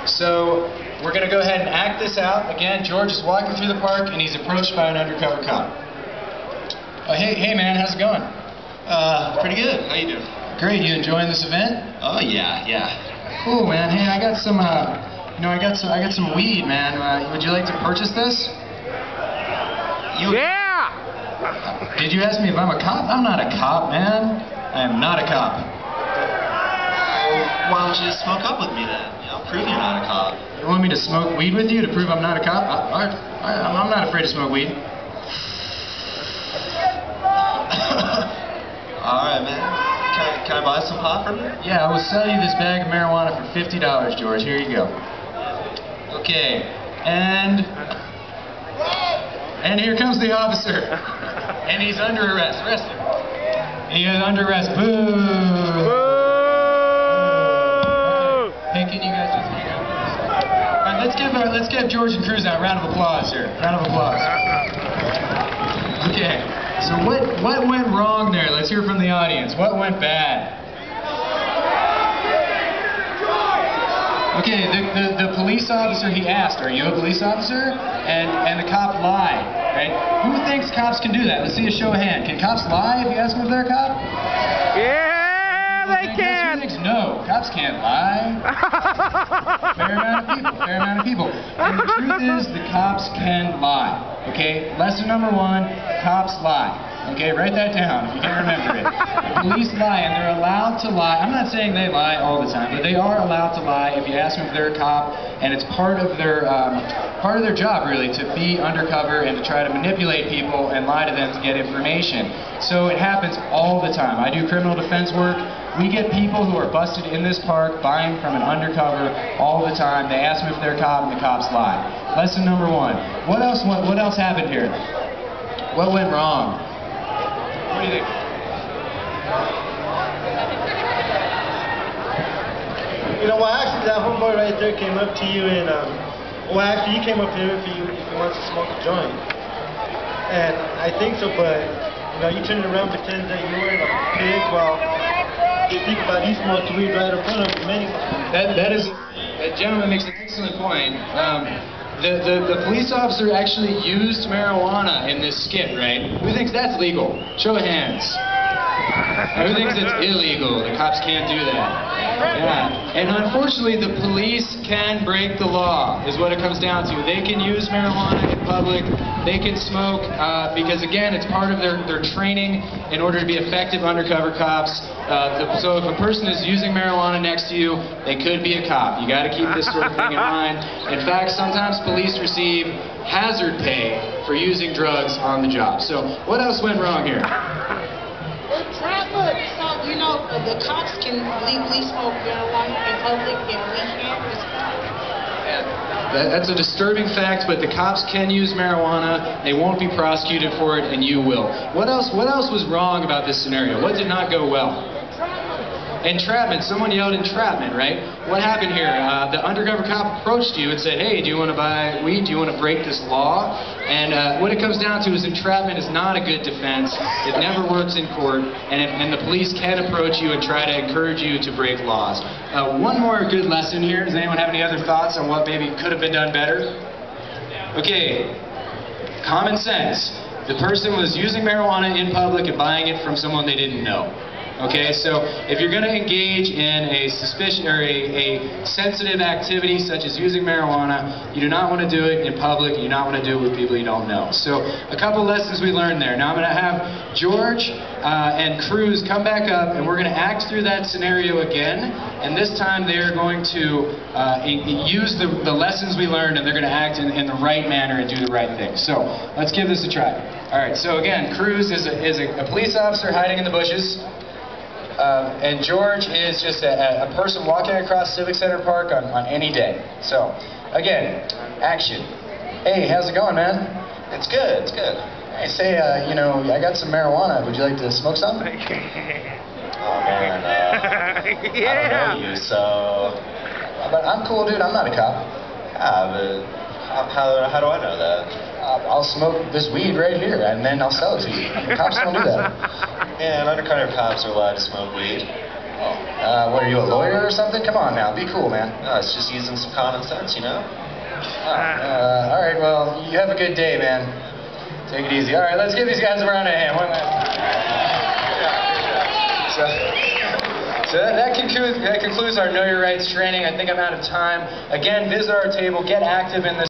So we're going to go ahead and act this out. Again, George is walking through the park and he's approached by an undercover cop. Hey man, how's it going? Pretty good. How you doing? Great. You enjoying this event? Oh yeah. Cool, man. Hey, I got some, I got some weed, man. Would you like to purchase this? Yeah! Did you ask me if I'm a cop? I'm not a cop, man. I am not a cop. Why don't you smoke up with me then? I'll prove you're not a cop. You want me to smoke weed with you to prove I'm not a cop? I'm not afraid to smoke weed. Alright, man. Can I buy some pot from you? Yeah, I will sell you this bag of marijuana for $50, George. Here you go. Okay, and here comes the officer. And he's under arrest. Arrest him. He is under arrest. Boo! Boo! Hey, can you guys just hang out? All right, let's give George and Cruz a round of applause here. Round of applause. Okay. So what went wrong there? Let's hear from the audience. What went bad? Okay, the police officer, he asked, "Are you a police officer?" And the cop lied, right? Who thinks cops can do that? Let's see a show of hand. Can cops lie if you ask them if they're a cop? Yeah, they can. Who thinks no? Cops can't lie. Fair amount of people. And the truth is, the cops can lie. Okay, lesson number 1, cops lie. Okay, write that down if you can't remember it. The police lie, and they're allowed to lie. I'm not saying they lie all the time, but they are allowed to lie if you ask them if they're a cop, and it's part of their job, really, to be undercover and to try to manipulate people and lie to them to get information. So it happens all the time. I do criminal defense work. We get people who are busted in this park buying from an undercover all the time. They ask them if they're a cop, and the cops lie. Lesson number 1. What else happened here? What went wrong? What do you think? You know, well, actually, that homeboy right there came up to you and, he came up here if he wants to smoke a joint. And I think so, but, you turned around and pretended that you were like a pig while you think about you smoked weed right in front of him anyway. That gentleman makes an excellent point. The police officer actually used marijuana in this skit, right? Who thinks that's legal? Show of hands. Who thinks it's illegal? The cops can't do that. Yeah. And unfortunately, the police can break the law, is what it comes down to. They can use marijuana in public. They can smoke, because again, it's part of their training in order to be effective undercover cops. So if a person is using marijuana next to you, they could be a cop. You got to keep this sort of thing in mind. In fact, sometimes police receive hazard pay for using drugs on the job. So what else went wrong here? Traffic. So, the cops can legally smoke marijuana in public and we can't. That's a disturbing fact, but the cops can use marijuana. They won't be prosecuted for it, and you will. What else was wrong about this scenario? What did not go well? Entrapment. Someone yelled entrapment, right? What happened here? The undercover cop approached you and said, "Hey, do you want to buy weed? Do you want to break this law?" And what it comes down to is entrapment is not a good defense. It never works in court, and the police can approach you and try to encourage you to break laws. One more good lesson here. Does anyone have any other thoughts on what maybe could have been done better? Okay, common sense. The person was using marijuana in public and buying it from someone they didn't know. Okay, so if you're going to engage in a suspicion or a sensitive activity such as using marijuana, you do not want to do it in public. You do not want to do it with people you don't know. So a couple lessons we learned there. Now I'm going to have George and Cruz come back up, and we're going to act through that scenario again. And this time they're going to use the lessons we learned, and they're going to act in the right manner and do the right thing. So let's give this a try. All right. So again, Cruz is a police officer hiding in the bushes. And George is just a person walking across Civic Center Park on any day. So, again, action. Hey, how's it going, man? It's good, it's good. Hey, say, I got some marijuana. Would you like to smoke some? Oh, man, Yeah. I don't know you, so... But I'm cool, dude. I'm not a cop. Yeah, but how do I know that? I'll smoke this weed right here, and then I'll sell it to you. Cops don't do that. Yeah, and undercover cops are allowed to smoke weed. What are you, a lawyer or something? Come on now, be cool, man. No, it's just using some common sense, you know? All right, well, you have a good day, man. Take it easy. All right, let's give these guys a round of hand. One last. So that concludes our Know Your Rights training. I think I'm out of time. Again, visit our table, get active in this.